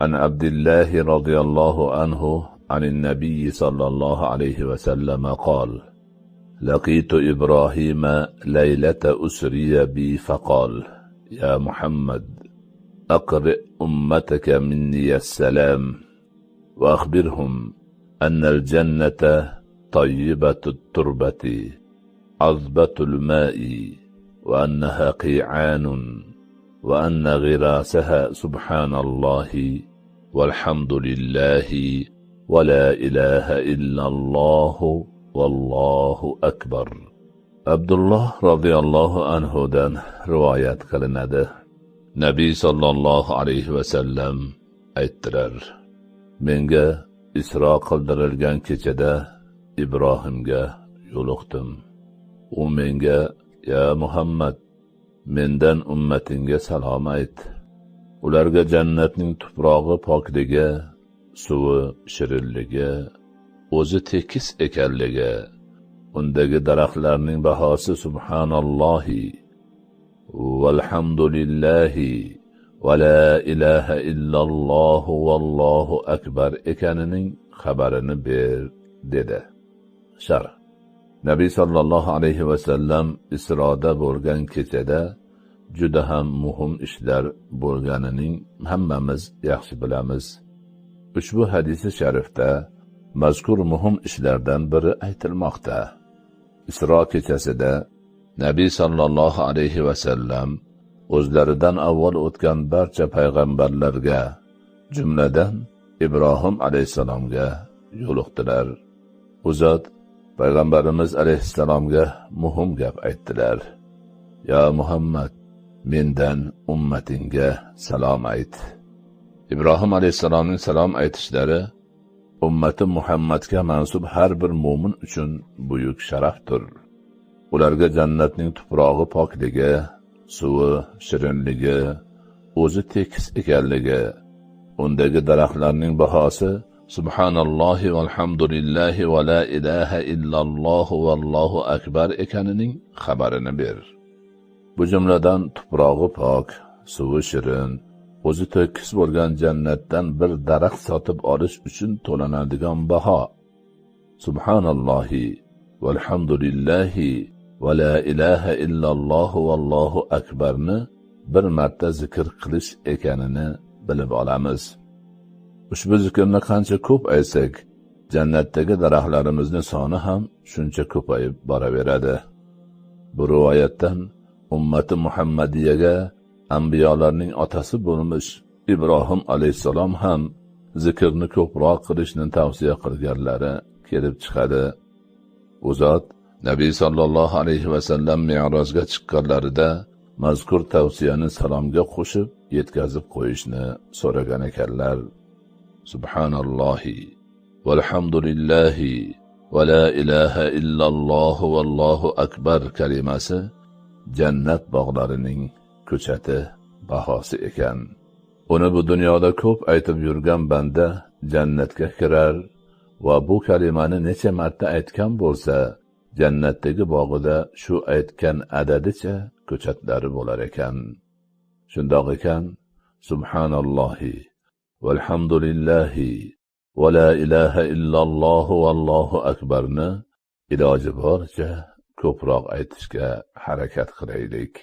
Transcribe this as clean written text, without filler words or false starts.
عن عبد الله رضي الله عنه عن النبي صلى الله عليه وسلم قال: لقيت إبراهيم ليلة أسري بي فقال: يا محمد، أقرئ أمتك مني السلام، وأخبرهم أن الجنة طيبة التربة عذبة الماء، وأنها قيعان، وأن غراسها سبحان الله والحمد لله ولا إله إلا الله والله أكبر. Abdullah roziyallohu anhudan rivoyat qilinadi. Nabiy sallallohu alayhi vasallam aytdilar: Menga Isro qildirilgan kechada Ibrohimga yo'liqdim. U menga: Ya Muhammad, mendan ummatingga salom ayt. Ularga jannatning tuprog'i pokligi, suvi shirinligi, o'zi tekis ekanligi, undagi daraxtlarning bahosi subhanallohi valhamdulillahi va la ilaha illalloh vallohu akbar ekanining xabarini ber, dedi. Sharh. Nabiy sallallohu alayhi vasallam Isroda bo'lgan kechada juda ham muhim ishlar bo'lganining hammamiz yaxshi bilamiz. Ushbu hadisi sharifda mazkur muhim ishlardan biri aytilmoqda. Isro kechasida Nabiy sallallohu alayhi vasallam o'zlaridan avval o'tgan barcha payg'ambarlarga, jumladan Ibrohim alayhisalomga yo'liqdilar. U zot payg'ambarimiz alayhissalomga muhim gap aytdilar. Ya Muhammad, mendan ummatingga salom ayt. Ibrohim alayhissalomning salom aytishlari ummati Muhammadga mansub har bir mo'min uchun buyuk sharafdir. Ularga jannatning tuprog'i pokligi, suvi shirinligi, o'zi tekis ekanligi, undagi daraxtlarning bahosi subhanallohi valhamdulillahi va la ilaha illalloh vallohu akbar ekanining xabarini ber. Bu jumladan tuprog'i pok, suvi shirin, o'zi tekis bo'lgan jannatdan bir daraxt sotib olish uchun to'lanadigan baho subhanallohi valhamdulillahi va la ilaha illalloh vallohu akbarni bir marta zikr qilish ekanini bilib olamiz. Ushbu zikrni qancha ko'p aytsak, jannatdagi daraxtlarimizni soni ham shuncha ko'payib boraveradi. Bu rivoyatdan ummati Muhammadiyaga anbiyolarning otasi bo'lmish Ibrohim alayhissalom ham zikrni ko'proq qilishni tavsiya qilganlari kelib chiqadi. U zot Nabiy sallallohu alayhi vasallam Mi'rojga chiqqanlarida mazkur tavsiyani salomga qo'shib yetkazib qo'yishni so'ragan ekanlar. Subhanallohi valhamdulillahi va la ilaha illalloh vallohu akbar kalimasi jannat bog'larining ko'chati, bahosi ekan. Uni bu dunyoda ko'p aytib yurgan banda jannatga kirar va bu kalimani necha marta aytgan bo'lsa, jannatdagi bog'ida shu aytgan adadicha ko'chatlari bo'lar ekan. Shundoq ekan, subhanallohi valhamdulillahi va la ilaha illalloh vallohu akbarni iloji boricha ko'proq aytishga harakat qilaylik.